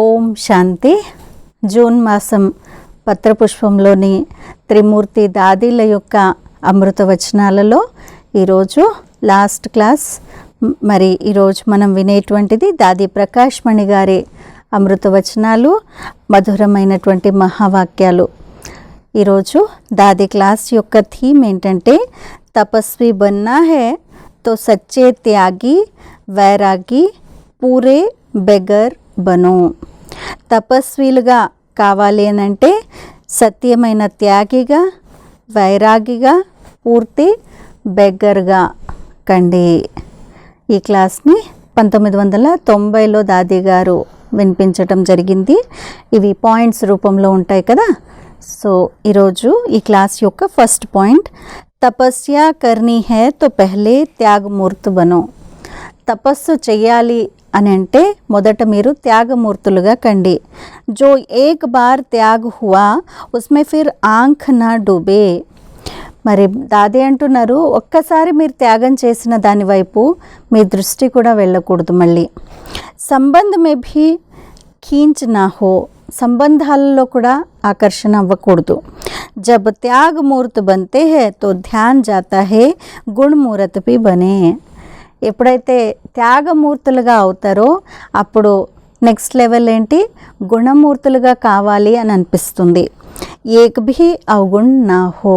ఓం శాంతి. June మాసం పత్రపుష్పంలోని త్రిమూర్తి దాదీల యొక్క అమృత వచనాలలో ఈరోజు లాస్ట్ క్లాస్. మరి ఈరోజు మనం వినేటువంటిది దాది ప్రకాష్ మణి గారి అమృత వచనాలు, మధురమైనటువంటి మహావాక్యాలు. ఈరోజు దాది క్లాస్ యొక్క థీమ్ ఏంటంటే తపస్వి బన్నా హే తో సచ్చే త్యాగి వైరాగి పూరే బెగర్ బను. తపస్విలుగా కావాలి అని అంటే సత్యమైన త్యాగిగా, వైరాగిగా, పూర్తి బెగ్గర్గా కండి. ఈ క్లాస్ని 1990లో దాది గారు వినిపించటం జరిగింది. ఇవి పాయింట్స్ రూపంలో ఉంటాయి కదా. సో ఈరోజు ఈ క్లాస్ యొక్క ఫస్ట్ పాయింట్, తపస్య కర్నీ హే తో పెహ్లే త్యాగమూర్తి బనో. తపస్సు చెయ్యాలి అని అంటే మొదట మీరు త్యాగమూర్తులుగా కండి. జో ఏక్ బార్ త్యాగ్ హువా ఉస్మే ఫిర్ ఆంఖ్ నా డూబే. మరి దాది అంటున్నారు, ఒక్కసారి మీరు త్యాగం చేసిన దాని వైపు మీ దృష్టి కూడా వెళ్ళకూడదు. మళ్ళీ సంబంధ్ మే భీ ఖీంచ్ నా హో, సంబంధాలలో కూడా ఆకర్షణ అవ్వకూడదు. జబ్ త్యాగమూర్తి బంతే హే తో ధ్యాన్ జాతా హే గుణమూర్తి భీ బనే. ఎప్పుడైతే త్యాగమూర్తులుగా అవుతారో అప్పుడు నెక్స్ట్ లెవెల్ ఏంటి, గుణమూర్తులుగా కావాలి అని అనిపిస్తుంది. ఏక్ భీ అవగుణ్ నా హో.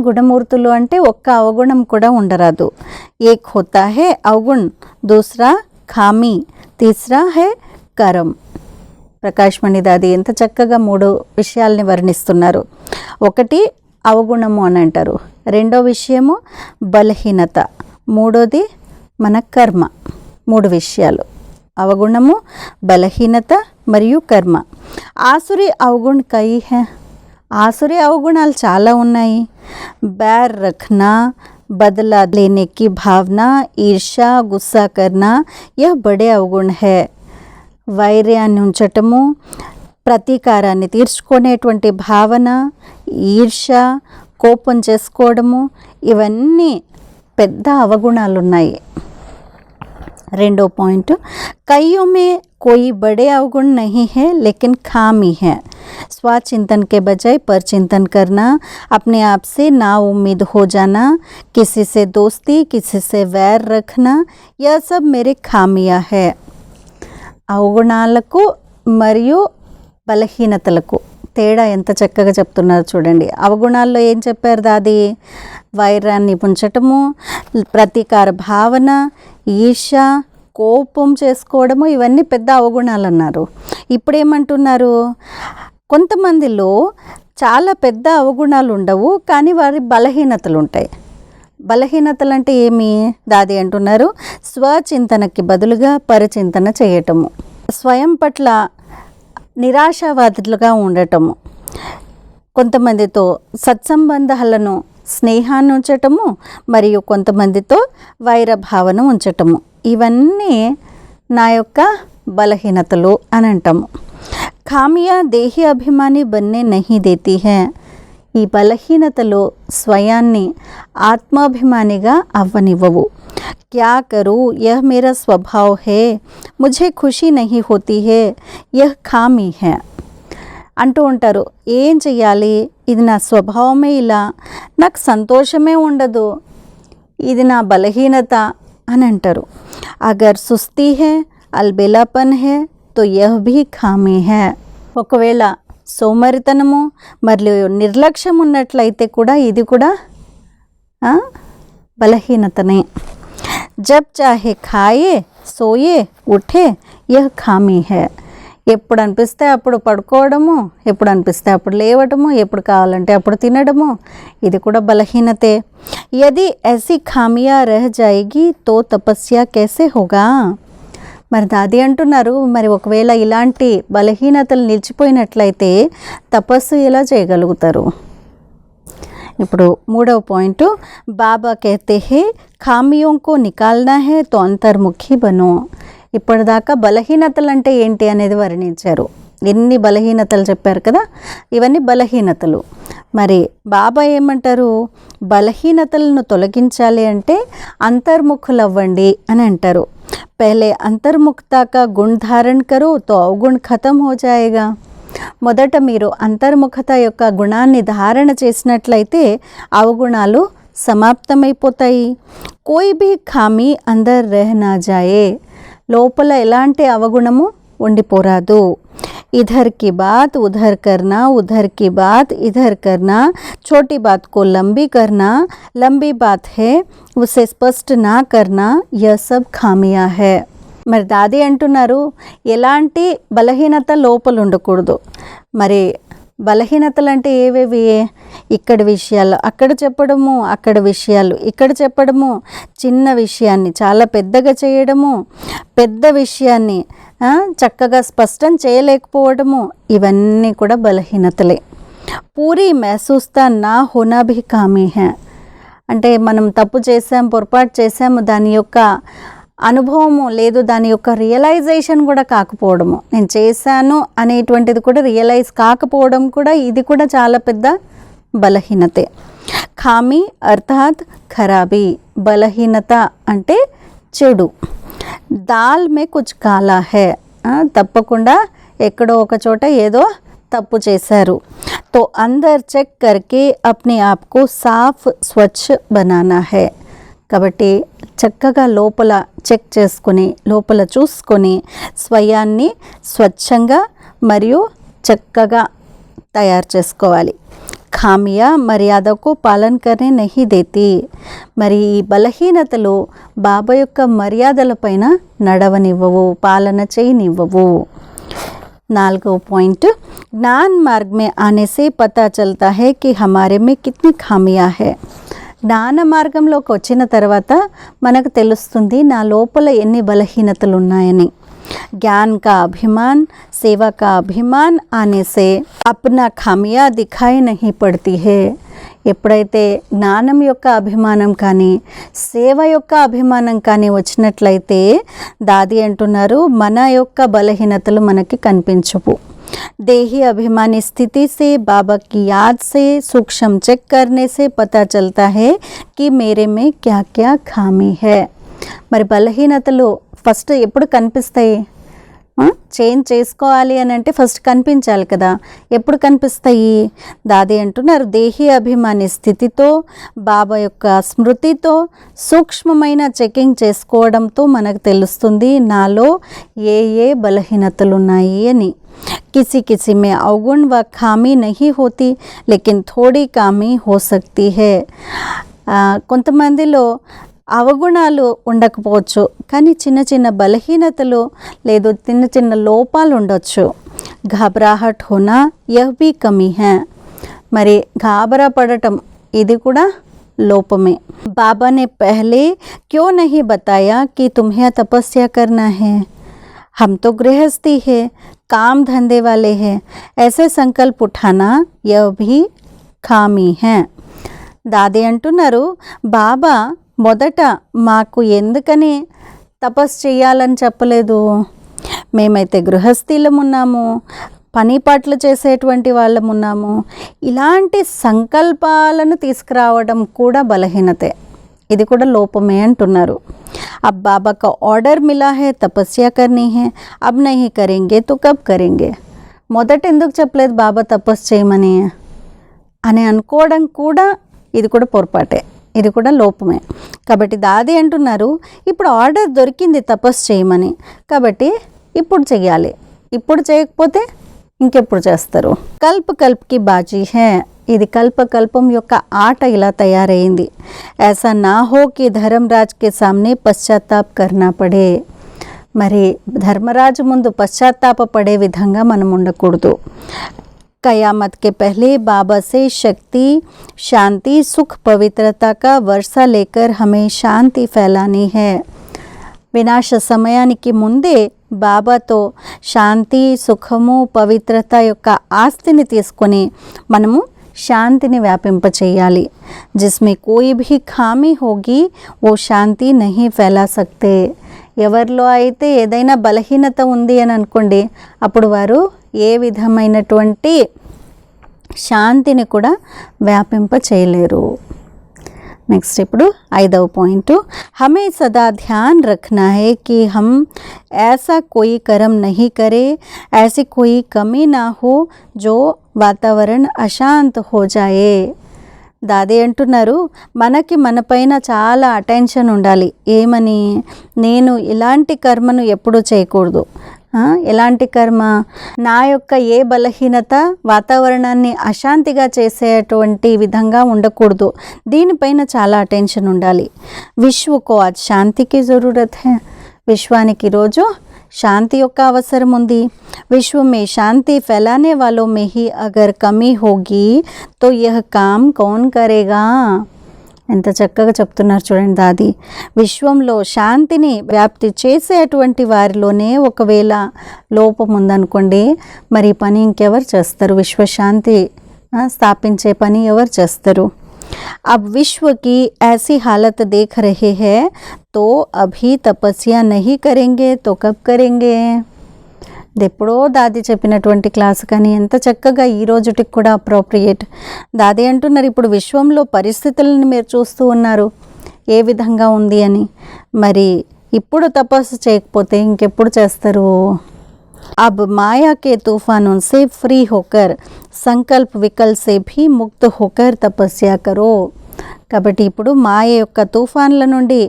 గుణమూర్తులు అంటే ఒక్క అవగుణం కూడా ఉండరాదు. ఏక్ హోతా హే అవగుణ్, దూసరా ఖామీ, తీసరా హే కరం. ప్రకాష్ మణి దాది ఎంత చక్కగా 3 విషయాల్ని వర్ణిస్తున్నారు. ఒకటి అవగుణము అని అంటారు, రెండో విషయము బలహీనత, మూడోది మన కర్మ. 3 విషయాలు, అవగుణము, బలహీనత మరియు కర్మ. ఆసురి అవగుణ కై హే. ఆసురి అవగుణాలు చాలా ఉన్నాయి. बैर रखना, बदला लेने की भावना, ईर्ष्या, गुस्सा करना, यह बड़े अवगुण है. వైర్యాన్ని ఉంచటము, ప్రతీకారాన్ని తీర్చుకునేటువంటి భావన, ఈర్ష్య, కోపం చేసుకోవడము, ఇవన్నీ పెద్ద అవగుణాలు ఉన్నాయి. రెండో పాయింట్, कईयों में कोई बड़े अवगुण नहीं है लेकिन खामी है. स्वचिंतन के बजाय पर चिंतन करना, अपने आप से ना उम्मीद हो जाना, किसी से दोस्ती, किसी से वैर रखना, यह सब मेरे खामियां है. అవగుణాలకు మరియు బలహీనతలకు తేడా ఎంత చక్కగా చెప్తున్నారు చూడండి. అవగుణాల్లో ఏం చెప్పారు దాది, వైరాన్ని ఉంచటము, ప్రతీకార భావన, ఈర్ష, కోపం చేసుకోవడము, ఇవన్నీ పెద్ద అవగుణాలు అన్నారు. ఇప్పుడు ఏమంటున్నారు, కొంతమందిలో చాలా పెద్ద అవగుణాలు ఉండవు కానీ వారి బలహీనతలు ఉంటాయి. బలహీనతలు అంటే ఏమి దాది అంటున్నారు, స్వచింతనకి బదులుగా పరిచింతన చేయటము, స్వయం పట్ల నిరాశావాదులుగా ఉండటము, కొంతమందితో సత్సంబంధాలను, స్నేహాన్ని ఉంచటము మరియు కొంతమందితో వైరభావన ఉంచటము, ఇవన్నీ నా యొక్క బలహీనతలు అని అంటాము. ఖామియా దేహి అభిమాని బన్నే నహీ దేతీ హై. ఈ బలహీనతలు స్వయాన్ని ఆత్మాభిమానిగా అవ్వనివ్వవు. క్యా కరూ, యహ్ మేరా స్వభావ్ హే, ముఝే ఖుషీ నహీ హోతీ హే, యహ్ ఖామీ హై అంటూ ఉంటారు. ఏం చెయ్యాలి, ఇది నా స్వభావమే, ఇలా నాకు సంతోషమే ఉండదు, ఇది నా బలహీనత అని అంటారు. అగర్ సుస్తీ హే, అల్బేలాపన్ హే తో యహ్ భీ ఖామీ హై. ఒకవేళ సోమరితనము మరియు నిర్లక్ష్యం ఉన్నట్లయితే కూడా ఇది కూడా బలహీనతనే. జబ్ చాహే ఖాయే సోయే ఉఠే యహ్ ఖామీ హై. ఎప్పుడు అనిపిస్తే అప్పుడు పడుకోవడము, ఎప్పుడు అనిపిస్తే అప్పుడు లేవటము, ఎప్పుడు కావాలంటే అప్పుడు తినడము, ఇది కూడా బలహీనతే. యది ఐసీ ఖామియా రహ్ జాయేగి తో తపస్య कैसे होगा. మరి దాది అంటున్నారు, మరి ఒకవేళ ఇలాంటి బలహీనతలు నిలిచిపోయినట్లయితే తపస్సు ఎలా చేయగలుగుతారు. ఇప్పుడు 3వ పాయింట్, బాబా कहते हैं खामियों को निकालना है तो अंतर्मुखी बनो. ఇప్పటిదాకా బలహీనతలు అంటే ఏంటి అనేది వర్ణించారు. ఎన్ని బలహీనతలు చెప్పారు కదా, ఇవన్నీ బలహీనతలు. మరి బాబా ఏమంటారు, బలహీనతలను తొలగించాలి అంటే అంతర్ముఖులవ్వండి అని అంటారు. पहले अंतर्मुखता का गुण धारण करो तो अवगुण खत्म हो जाएगा. మొదట మీరు అంతర్ముఖత యొక్క గుణాన్ని ధారణ చేసినట్లయితే అవగుణాలు సమాప్తమైపోతాయి. కోయి భీ ఖామీ అందర్ రహ్ నా జాయే, లోపల ఎలాంటి అవగుణము ఉండిపోరాదు. इधर की बात उधर करना, उधर की बात इधर करना, छोटी बात को लंबी करना, लंबी बात है उसे स्पष्ट ना करना, यह सब खामियां है. మరి దాది అంటున్నారు ఎలాంటి బలహీనత లోపల ఉండకూడదు. మరి బలహీనతలు అంటే ఏవేవి? ఇక్కడ విషయాలు అక్కడ చెప్పడము, అక్కడ విషయాలు ఇక్కడ చెప్పడము, చిన్న విషయాన్ని చాలా పెద్దగా చేయడము, పెద్ద విషయాన్ని చక్కగా స్పష్టం చేయలేకపోవడము, ఇవన్నీ కూడా బలహీనతలే. పూరి మహసూస్తా నా హోనా భీ కామీ హై. అంటే మనం తప్పు చేసాం, పొరపాటు చేసాము, దాని యొక్క అనుభవము లేదు, దాని యొక్క రియలైజేషన్ కూడా కాకపోవడము, నేను చేశాను అనేటువంటిది కూడా రియలైజ్ కాకపోవడం కూడా, ఇది కూడా చాలా పెద్ద బలహీనతే. ఖామీ అర్థాత్ ఖరాబీ, బలహీనత అంటే చెడు. దాల్ మే కుచ్ కాలా హై, తప్పకుండా ఎక్కడో ఒక చోట ఏదో తప్పు చేశారు. తో అందర్ చెక్ కర్కే అప్నే ఆప్కో సాఫ్ స్వచ్ఛ బనానా హై. కాబట్టి చక్కగా లోపల చెక్ చేసుకొని, లోపల చూసుకొని స్వయాన్ని స్వచ్ఛంగా మరియు చక్కగా తయారు చేసుకోవాలి. ఖామియా మర్యాదకు పాలన కర్నే నహీ దేతి. మరి ఈ బలహీనతలు బాబా యొక్క మర్యాదలపైన నడవనివ్వవు, పాలన చేయనివ్వవు. 4వ పాయింట్, జ్ఞాన్ మార్గ్ మే ఆనే సే పతా చల్తా హై కి హమారే మే కిత్నీ ఖామియా హై. జ్ఞాన మార్గంలోకి వచ్చిన తర్వాత మనకు తెలుస్తుంది నా లోపల ఎన్ని బలహీనతలు ఉన్నాయని. ज्ञान का अभिमान, सेवा का अभिमान आने से अपना खामियां दिखाई नहीं पड़ती है. ఎప్పుడైతే జ్ఞానం యొక్క అభిమానం కానీ సేవ యొక్క అభిమానం కానీ వచ్చినట్లయితే దాది అంటున్నారు మన యొక్క బలహీనతలు మనకి కనిపించవు. देही अभिमानी स्थिति से बाबा की याद से सूक्ष्म चेक करने से पता चलता है कि मेरे में क्या क्या खामी है. మరి బలహీనతలు ఫస్ట్ ఎప్పుడు కనిపిస్తాయి? చేంజ్ చేసుకోవాలి అని అంటే ఫస్ట్ కనిపించాలి కదా. ఎప్పుడు కనిపిస్తాయి? దాది అంటున్నారు దేహి అభిమాని స్థితితో, బాబా యొక్క స్మృతితో, సూక్ష్మమైన చెకింగ్ చేసుకోవడంతో మనకు తెలుస్తుంది నాలో ఏ ఏ బలహీనతలు ఉన్నాయి అని. किसी किसी में अवगुण व खामी नहीं होती, लेकिन थोड़ी खामी हो सकती है. కొంతమందిలో అవగుణాలు ఉండకపోవచ్చు, కానీ చిన్న చిన్న బలహీనతలు లేదు చిన్న చిన్న లోపాలు ఉండొచ్చు. घबराहट होना यह भी कमी है. మరి గాబరా పడటం ఇది కూడా లోపమే. बाबा ने पहले क्यों नहीं बताया कि तुम्हें तपस्या करना है. हम तो गृहस्थी है, काम धंधे वाले हैं, ऐसे संकल्प उठाना यह भी खामी है. దాది అంటున్నారు బాబా మొదట మాకు ఎందుకని తపస్సు చేయాలని చెప్పలేదు. మేమైతే గృహస్థీలమున్నాము, పని పాటలు చేసేటువంటి వాళ్ళమున్నాము. ఇలాంటి సంకల్పాలను తీసుకురావడం కూడా బలహీనతే, ఇది కూడా లోపమే అంటున్నారు. अब बाबा का ऑर्डर मिला है तपस्या करनी है, अब नहीं करेंगे तो कब करेंगे. మొదట ఎందుకు చెప్పలేదు బాబా తపస్సు చేయమని అని అనుకోవడం కూడా ఇది కూడా పొరపాటే, ఇది కూడా లోపమే. కాబట్టి దాది అంటున్నారు ఇప్పుడు ఆర్డర్ దొరికింది తపస్సు చేయమని, కాబట్టి ఇప్పుడు చెయ్యాలి, ఇప్పుడు చేయకపోతే ఇంకెప్పుడు చేస్తారు. కల్ప కల్ప్కి బాజీ హే, ఇది కల్పకల్పం యొక్క ఆట ఇలా తయారైంది. ऐसा ना हो कि धर्मराज के सामने పశ్చాత్తాప करना पड़े. మరి ధర్మరాజు ముందు పశ్చాత్తాప పడే విధంగా మనం ఉండకూడదు. कयामत के पहले बाबा से शक्ति, शांति, सुख, पवित्रता का वर्षा लेकर हमें शांति फैलानी है. వినాశ సమయానికి ముందే బాబాతో శాంతి, సుఖము, పవిత్రత యొక్క ఆస్తిని తీసుకొని మనము శాంతిని వ్యాపింపచేయాలి. जिसमें कोई भी खामी होगी वो शांति नहीं फैला सकते. ఎవరిలో అయితే ఏదైనా బలహీనత ఉంది అని అనుకోండి, అప్పుడు వారు ఏ విధమైనటువంటి శాంతిని కూడా వ్యాపింప చేయలేరు. నెక్స్ట్ ఇప్పుడు 5వ పాయింట్, हमें सदा ध्यान रखना है कि हम ऐसा कोई कर्म नहीं करें, ऐसी कोई कमी ना हो जो वातावरण अशांत हो जाए. దాది అంటున్నారు, మనకి మనపైన చాలా అటెన్షన్ ఉండాలి. ఏమని? నేను ఇలాంటి కర్మను ఎప్పుడూ చేయకూడదు. ఎలాంటి కర్మ? నా యొక్క ఏ బలహీనత వాతావరణాన్ని అశాంతిగా చేసేటువంటి విధంగా ఉండకూడదు. దీనిపైన చాలా అటెన్షన్ ఉండాలి. విశ్వకో ఆజ్ శాంతికి జరూరత్ హై. విశ్వానికి రోజు శాంతి యొక్క అవసరం ఉంది. विश्व में शांति फैलाने वालों में ही अगर कमी होगी तो यह काम कौन करेगा. ఎంత చక్కగా చెప్తున్నారు చూడండి దాది. విశ్వంలో శాంతిని వ్యాప్తి చేసేటువంటి వారిలోనే ఒకవేళ లోపం ఉందనుకోండి, మరి పని ఇంకెవరు చేస్తారు? విశ్వశాంతి స్థాపించే పని ఎవరు చేస్తారు? अब विश्व की ऐसी हालत देख रहे हैं तो अभी तपस्या नहीं करेंगे तो कब करेंगे. ఎప్పుడో దాది చెప్పినటువంటి క్లాస్ కానీ ఎంత చక్కగా ఈ రోజుటికి కూడా అప్రోప్రియేట్. దాది అంటున్నారు, ఇప్పుడు విశ్వంలో పరిస్థితులను మీరు చూస్తూ ఉన్నారు ఏ విధంగా ఉంది అని. మరి ఇప్పుడు తపస్సు చేయకపోతే ఇంకెప్పుడు చేస్తారు? अब माया के तूफानों से फ्री होकर संकल्प विकल्प से भी मुक्त होकर तपस्या करो. కాబట్టి ఇప్పుడు మాయ యొక్క తుఫాన్ల నుండి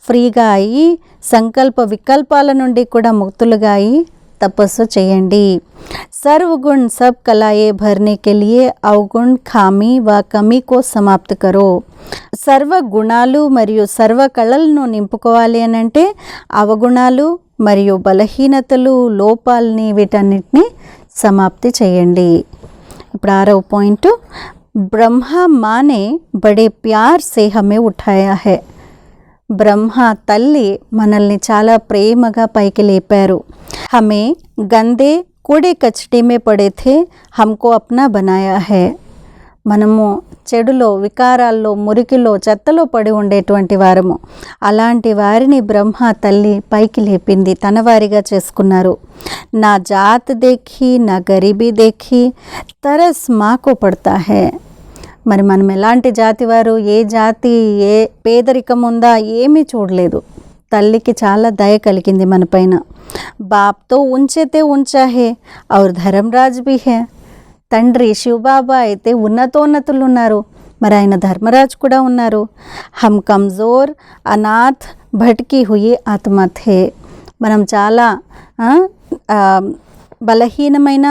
ఫ్రీగా అయ్యి సంకల్ప వికల్పాల నుండి కూడా ముక్తులుగా అయ్యి తపస్సు చేయండి. सर्वगुण सब कलाएं भरने के लिए अवगुण खामी व कमी को समाप्त करो. సర్వ గుణాలు మరియు సర్వ కళలను నింపుకోవాలి అని అంటే అవగుణాలు మరియు బలహీనతలు లోపాలని వీటన్నిటిని సమాప్తి చేయండి. ఇప్పుడు 6వ పాయింట్, ब्रह्मा माँ ने बड़े प्यार से हमें उठाया है. బ్రహ్మ తల్లి మనల్ని చాలా ప్రేమగా పైకి లేపారు. हमें गंदे कूड़े कचड़े में पड़े थे, हमको अपना बनाया है. మనము చెడులో వికారాల్లో మురికిలో చెత్తలో పడి ఉండేటువంటి వారము. అలాంటి వారిని బ్రహ్మ తల్లి పైకి లేపింది, తన వారిగా చేసుకున్నారు. నా జాత్ దేఖి నా గరీబీ దేఖి तरस माँ को पड़ता है. మరి మనం ఎలాంటి జాతి వారు, ఏ జాతి, ఏ పేదరికం ఉందా ఏమీ చూడలేదు. తల్లికి చాలా దయ కలిగింది మన పైన. బాప్తో ఉంచేతే ఉంచా హే ఔర్ ధర్మరాజ్ బి హే. తండ్రి శివబాబా అయితే ఉన్నతోన్నతులు ఉన్నారు, మరి ఆయన ధర్మరాజు కూడా ఉన్నారు. హమ్ కమ్జోర్ అనాథ్ భట్కి హుయి ఆత్మ థే. మనం చాలా బలహీనమైన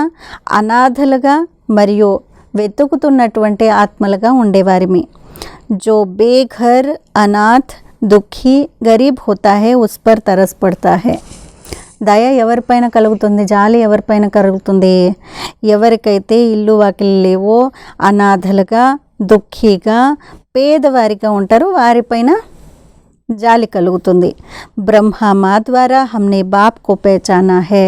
అనాథలుగా మరియు వెతుకుతున్నటువంటి ఆత్మలుగా ఉండేవారిమి. జో బేఘర్ అనాథ్ దుఃఖీ గరీబ్ హోతా హే ఉస్ పర్ తరస్ పడతా హే. దయ ఎవరిపైన కలుగుతుంది? జాలి ఎవరిపైన కలుగుతుంది? ఎవరికైతే ఇల్లు వాకిలి లేవో, అనాథలుగా, దుఃఖీగా, పేదవారిగా ఉంటారో వారిపైన జాలి కలుగుతుంది. బ్రహ్మ మా ద్వారా హమ్నే బాప్ కో పహచానా హే.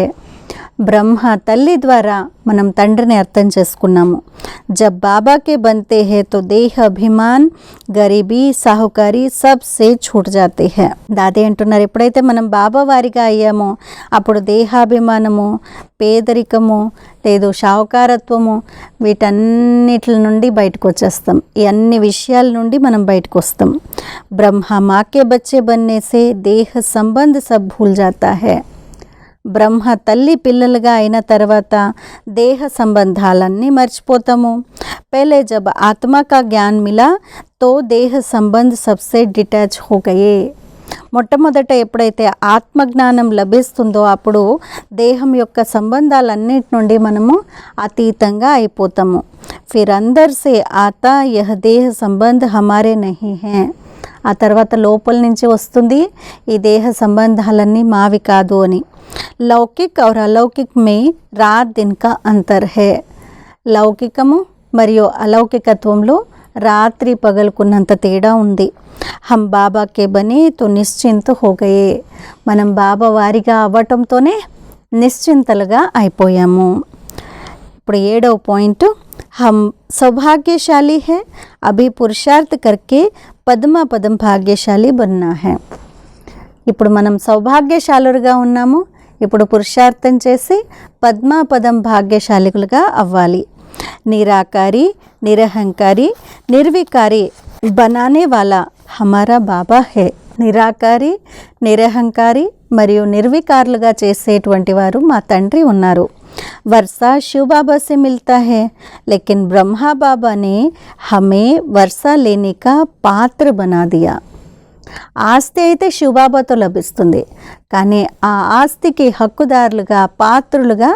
బ్రహ్మ తల్లి ద్వారా మనం తండ్రిని అర్థం చేసుకున్నాము. జబ్ బాబాకే బంతే హే తో దేహ అభిమాన్ గరీబీ సాహుకారి సబ్ సే छूट जाते हैं. దాదే అంటున్నారు, ఎప్పుడైతే మనం బాబా వారిగా అయ్యామో అప్పుడు దేహాభిమానము, పేదరికము లేదు షావుకారత్వము వీటన్నిటి నుండి బయటకు వచ్చేస్తాం. ఈ అన్ని విషయాల నుండి మనం బయటకు వస్తాం. బ్రహ్మ మాకే బచ్చే బన్నే సే దేహ సంబంధ సబ్ భూల్ జాతా హై. బ్రహ్మ తల్లి పిల్లలుగా అయిన తర్వాత దేహ సంబంధాలన్నీ మర్చిపోతాము. పహలే జబ్ ఆత్మ కా జ్ఞాన్ మిలా తో దేహ సంబంధ్ సబ్సే డిటాచ్ హో గయే. మొట్టమొదట ఎప్పుడైతే ఆత్మజ్ఞానం లభిస్తుందో అప్పుడు దేహం యొక్క సంబంధాలన్నిటి నుండి మనము అతీతంగా అయిపోతాము. ఫిర్ అందర్ సే ఆతా యహ్ దేహ సంబంధ్ హమారే నహీ హై. ఆ తర్వాత లోపల నుంచి వస్తుంది, ఈ దేహ సంబంధాలన్నీ మావి కాదు అని. లౌకిక్ और अलौकिक में रात दिन का अंतर है. లౌకికము మరియు అలౌకికత్వంలో రాత్రి పగలుకున్నంత తేడా ఉంది. హమ్ బాబాకే బనే తో నిశ్చింత హో గయే. మనం బాబా వారిగా అవ్వటంతోనే నిశ్చింతలుగా అయిపోయాము. ఇప్పుడు 7వ పాయింట్, హమ్ సౌభాగ్యశాలి హే అభి పురుషార్థ్ కర్కే పద్మా పదం భాగ్యశాలి బన్నా హై. ఇప్పుడు మనం సౌభాగ్యశాలులుగా ఉన్నాము, ఇప్పుడు పురుషార్థం చేసి పద్మాపదం భాగ్యశాలికులుగా అవ్వాలి. నిరాకారి, నిరహంకారి, నిర్వికారి बनाने वाला हमारा బాబా है. నిరాకారి, నిరహంకారి మరియు నిర్వికారులుగా చేసేటువంటి వారు మా తండ్రి ఉన్నారు. वर्षा शिव बाबा से मिलता है, लेकिन ब्रह्मा बाबा ने हमें वर्षा लेने का पात्र बना दिया. ఆస్తి అయితే శివబాబాతో లభిస్తుంది, కానీ ఆ ఆస్తికి హక్కుదారులుగా పాత్రులుగా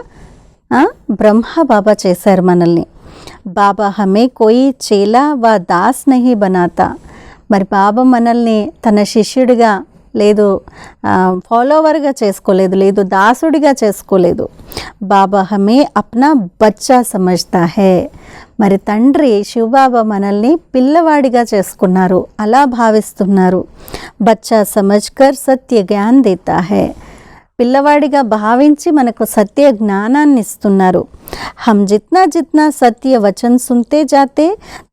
బ్రహ్మ బాబా చేశారు మనల్ని. బాబా హమే కోయి చేలా వా దాస్ నహీ బనాతా. మరి బాబా మనల్ని తన శిష్యుడిగా లేదు, ఫాలోవర్గా చేసుకోలేదు, లేదు దాసుడిగా చేసుకోలేదు. బాబా హమే అప్నా బచ్చా సమజ్తా హే. మరి తండ్రి శివబాబా మనల్ని పిల్లవాడిగా చేసుకున్నారు, అలా భావిస్తున్నారు. బచ్చా సమజ్కర్ సత్య జ్ఞాన్ దేతా హే. పిల్లవాడిగా భావించి మనకు సత్య జ్ఞానాన్ని ఇస్తున్నారు. हम जितना जितना सत्य वचन सुनते जाते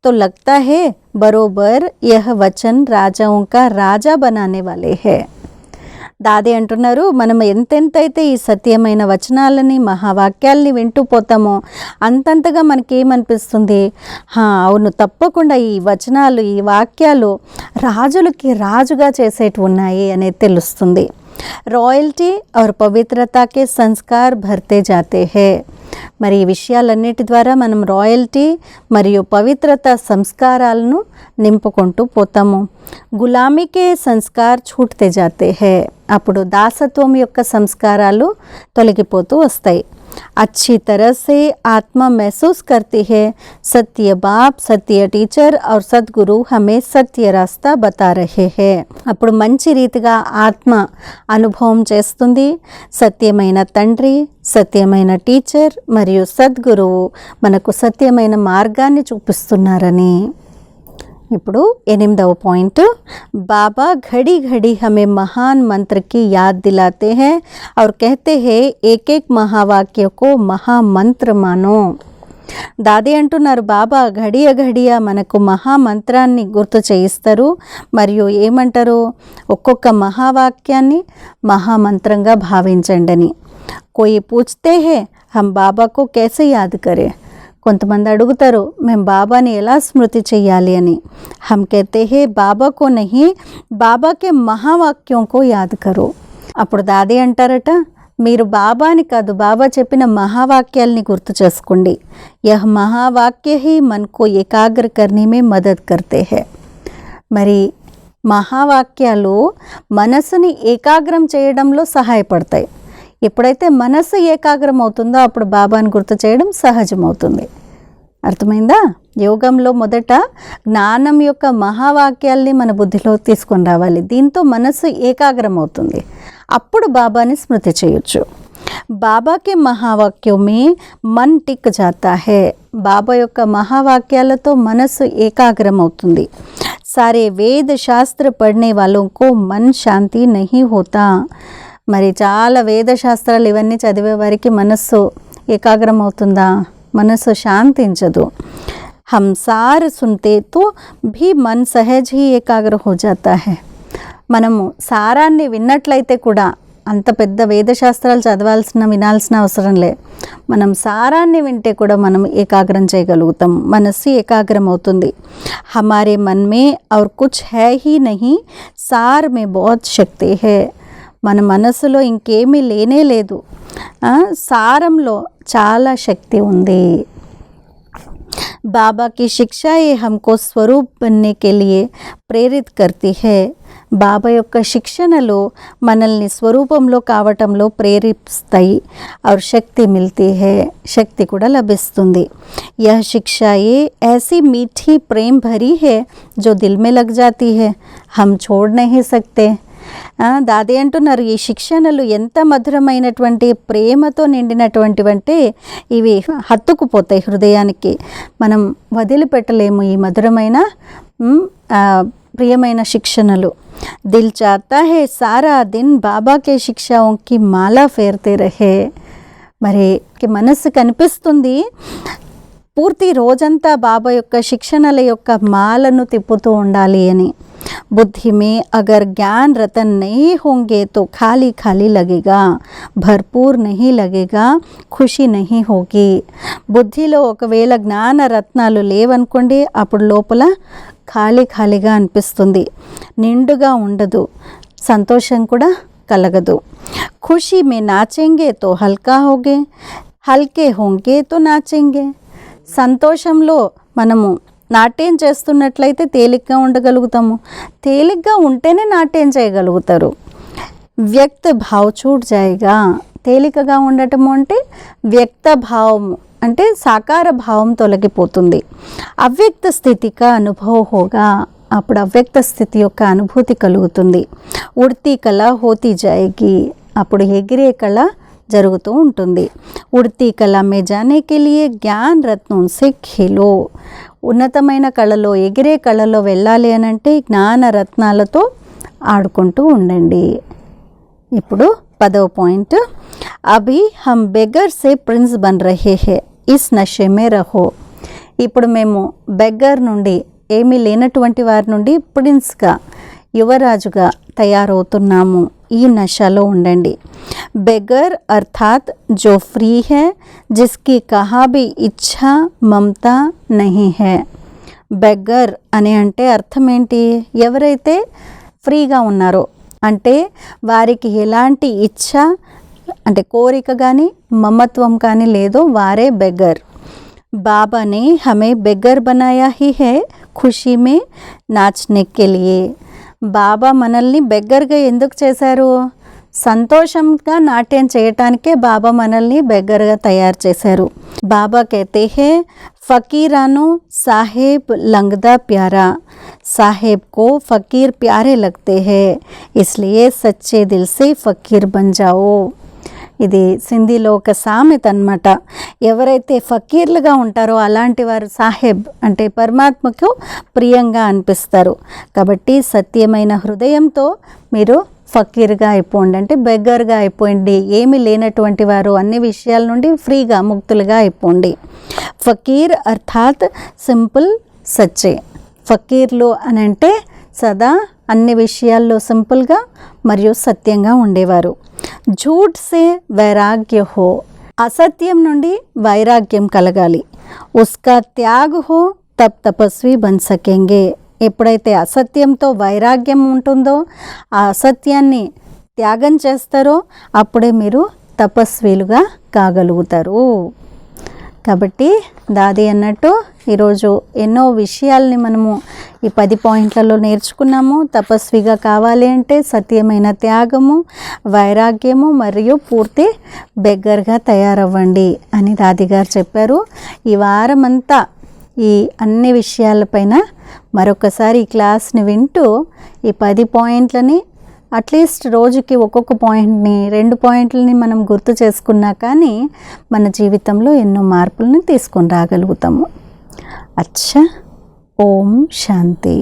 तो लगता है बरोबर यह वचन राजाओं का राजा बनाने वाले है. దాది అంటున్నారు, మనం ఎంతెంతైతే ఈ సత్యమైన వచనాలని మహావాక్యాల్ని వింటూ పోతామో అంతంతగా మనకేమనిపిస్తుంది, అవును తప్పకుండా ఈ వచనాలు, ఈ వాక్యాలు రాజులకి రాజుగా చేసేటి ఉన్నాయి అనేది తెలుస్తుంది. रॉयल्टी और पवित्रता के संस्कार भरते जाते हैं. మరి ఈ విషయాలన్నిటి ద్వారా మనం రాయల్టీ మరియు పవిత్రత సంస్కారాలను నింపుకుంటూ పోతాము. గులామీకే సంస్కార్ छूटते जाते हैं. అప్పుడు దాసత్వం యొక్క సంస్కారాలు తొలగిపోతూ వస్తాయి. अच्छी तरह से आत्मा महसूस करती है सत्य बाप, सत्य टीचर और सद्गुरु हमें सत्य रास्ता बता रहे हैं. అప్పుడు మంచి రీతిగా ఆత్మ అనుభవం చేస్తుంది. సత్యమైన తండ్రి, సత్యమైన టీచర్ మరియు సద్గురువు మనకు సత్యమైన మార్గాన్ని చూపిస్తున్నారని. ఇప్పుడు 8వ పాయింట్, बाबा घड़ी घड़ी हमें महान मंत्र की याद दिलाते हैं और कहते हैं एक एक महावाक्य को महामंत्र मानो. దాది అంటున్నారు, బాబా ఘడియ ఘడియ మనకు మహామంత్రాన్ని గుర్తు చేయిస్తారు మరియు ఏమంటారు, ఒక్కొక్క మహావాక్యాన్ని మహామంత్రంగా భావించండి అని. కోయి పూछते हैं हम बाबा को कैसे याद करें. కొంతమంది అడుగుతారు, మేము బాబాని ఎలా స్మృతి చెయ్యాలి అని. హమ్ కహతే హే బాబా కో నహీ, బాబా కే మహావాక్యం కో యాద్ కరో. అప్పుడు దాది అంటారట, మీరు బాబాని కాదు, బాబా చెప్పిన మహావాక్యాల్ని గుర్తు చేసుకోండి. Yeah మహావాక్య he Mann co ఏకాగ్ర కర్నే May Madad కర్తే high. మరి మహావాక్యాలు మనసుని ఏకాగ్రం చేయడంలో సహాయపడతాయి. ఎప్పుడైతే మనసు ఏకాగ్రం అవుతుందో అప్పుడు బాబాని గుర్తు చేయడం సహజమవుతుంది. అర్థమైందా? యోగంలో మొదట జ్ఞానం యొక్క మహావాక్యాల్ని మన బుద్ధిలో తీసుకొని రావాలి. దీంతో మనసు ఏకాగ్రం అవుతుంది, అప్పుడు బాబాని స్మృతి చేయొచ్చు. బాబాకి మహావాక్యమే మన్ టిక్ జాతా హే. బాబా యొక్క మహావాక్యాలతో మనసు ఏకాగ్రం అవుతుంది. సారే వేద శాస్త్ర పढ़ने वालों को मन शांति नहीं होता. మరి చాలా వేదశాస్త్రాలు ఇవన్నీ చదివే వారికి మనస్సు ఏకాగ్రం అవుతుందా? మనస్సు శాంతించదు. हम सार सुनते तो भी मन सहज ही एकाग्र हो जाता है. మనము సారాన్ని విన్నట్లయితే కూడా అంత పెద్ద వేదశాస్త్రాలు వినాల్సిన అవసరం లే. మనం సారాన్ని వింటే కూడా మనం ఏకాగ్రం చేయగలుగుతాం, మనస్సు ఏకాగ్రం అవుతుంది. हमारे मन में और कुछ है ही नहीं, सार में बहुत शक्ति है. మన మనసులో ఇంకేమీ లేనే లేదు, సారంలో చాలా శక్తి ఉంది. बाबा की शिक्षा ये हमको स्वरूप बनने के लिए प्रेरित करती है. బాబా యొక్క శిక్షణలు మనల్ని స్వరూపంలో కావటంలో ప్రేరేపిస్తాయి. और शक्ति मिलती है, శక్తి కూడా లభిస్తుంది. यह शिक्षा ये ऐसी मीठी प्रेम भरी है जो दिल में लग जाती है, हम छोड़ नहीं सकते. దాది అంటున్నారు, ఈ శిక్షణలు ఎంత మధురమైనటువంటి ప్రేమతో నిండినటువంటివంటే ఇవి హత్తుకుపోతాయి హృదయానికి, మనం వదిలిపెట్టలేము ఈ మధురమైన ప్రియమైన శిక్షణలు. దిల్ చాతా హే సారా దిన్ బాబా కే శిక్షాओं की మాలా ఫేర్తే రహే. మరి మనస్సు కనిపిస్తుంది పూర్తి రోజంతా బాబా యొక్క శిక్షణల యొక్క మాలను తిప్పుతూ ఉండాలి అని. बुद्धि में अगर ज्ञान रतन नहीं होंगे तो खाली खाली लगेगा, भरपूर नहीं लगेगा, खुशी नहीं होगी. బుద్ధిలో ఒకవేళ జ్ఞాన రత్నాలు లేవనుకోండి, అప్పుడు లోపల ఖాళీ ఖాళీగా అనిపిస్తుంది, నిండుగా ఉండదు, సంతోషం కూడా కలగదు. ఖుషీ మే నాచెంగే తో హల్కా హోగే, హల్కే హోంగే తో నాచెంగే. సంతోషంలో మనము నాట్యం చేస్తున్నట్లయితే తేలిగ్గా ఉండగలుగుతాము, తేలిగ్గా ఉంటేనే నాట్యం చేయగలుగుతారు. వ్యక్త భావ్ చూట్ జాయేగా. తేలికగా ఉండటము అంటే వ్యక్త భావం అంటే సాకార భావం తొలగిపోతుంది. అవ్యక్త స్థితిగా అనుభవ హోగా. అప్పుడు అవ్యక్త స్థితి యొక్క అనుభూతి కలుగుతుంది. ఉడ్తీ కళ హోతీ జాయేగి. అప్పుడు ఎగిరే కళ జరుగుతూ ఉంటుంది. ఉడ్తీ కళ మే జానే కే లియే జ్ఞాన్ రత్నం సే ఖేలో. ఉన్నతమైన కళలో, ఎగిరే కళలో వెళ్ళాలి అని అంటే జ్ఞాన రత్నాలతో ఆడుకుంటూ ఉండండి. ఇప్పుడు 10వ పాయింట్, అభి హమ్ బెగ్గర్ సే ప్రిన్స్ బన్ రహే హే, ఇస్ నషే మే రహో. ఇప్పుడు మేము బెగ్గర్ నుండి, ఏమీ లేనటువంటి వారి నుండి ప్రిన్స్గా, యువరాజుగా తయారవుతున్నాము, ఈ నషలో ఉండండి. బెగ్గర్ అర్థాత్ జో ఫ్రీ హై, జిస్కి కహా భీ ఇచ్ఛా మమతా నహీ హై. బెగ్గర్ అని అంటే అర్థం ఏంటి? ఎవరైతే ఫ్రీగా ఉన్నారో అంటే వారికి ఎలాంటి ఇచ్ఛ అంటే కోరిక కానీ మమత్వం కానీ లేదో వారే బెగ్గర్. బాబా నే హమే బెగ్గర్ బనాయా హీ హై ఖుషీ మే నాచనే కే లియే. బాబా మనల్ని బెగ్గర్గా ఎందుకు చేశారు? సంతోషంగా నాట్యం చేయటానికే బాబా మనల్ని బెగ్గర్గా తయారు చేశారు. బాబా कहते हैं फ़कीरानो साहेब लंगदा प्यारा, साहेब को फ़कीर प्यारे लगते हैं, इसलिए सच्चे दिल से फ़कीर बन जाओ. ఇది సింధీలో ఒక సామెత అన్నమాట. ఎవరైతే ఫకీర్లుగా ఉంటారో అలాంటి వారు సాహెబ్ అంటే పరమాత్మకు ప్రియంగా అనిపిస్తారు. కాబట్టి సత్యమైన హృదయంతో మీరు ఫకీర్గా అయిపోండి, అంటే బెగ్గర్గా అయిపోండి. ఏమీ లేనటువంటి వారు అన్ని విషయాల నుండి ఫ్రీగా ముక్తులుగా అయిపోండి. ఫకీర్ అర్థాత్ సింపుల్ సచ్చే. ఫకీర్లు అని అంటే సదా అన్ని విషయాల్లో సింపుల్గా మరియు సత్యంగా ఉండేవారు. झूठ से वैराग्य हो. असत्यम నుండి వైరాగ్యం కలగాలి. उसका त्याग हो तब तपस्वी बन सकेंगे. ఎప్పుడైతే అసత్యంతో వైరాగ్యం ఉంటుందో, ఆ అసత్యాన్ని త్యాగం చేస్తారో అప్పుడే మీరు తపస్వీలుగా కాగలుగుతారు. కాబట్టి దాది అన్నట్టు ఈరోజు ఎన్నో విషయాల్ని మనము ఈ 10 పాయింట్లలో నేర్చుకున్నాము. తపస్విగా కావాలి అంటే సత్యమైన త్యాగము, వైరాగ్యము మరియు పూర్తి బెగ్గర్గా తయారవ్వండి అని దాది గారు చెప్పారు. ఈ వారమంతా ఈ అన్ని విషయాలపైన మరొకసారి ఈ క్లాస్ని వింటూ ఈ 10 పాయింట్లని అట్లీస్ట్ రోజుకి ఒక్కొక్క పాయింట్ని, 2 పాయింట్లని మనం గుర్తు చేసుకున్నా కానీ మన జీవితంలో ఎన్నో మార్పులను తీసుకొని రాగలుగుతాము. అచ్చా, ఓం శాంతి.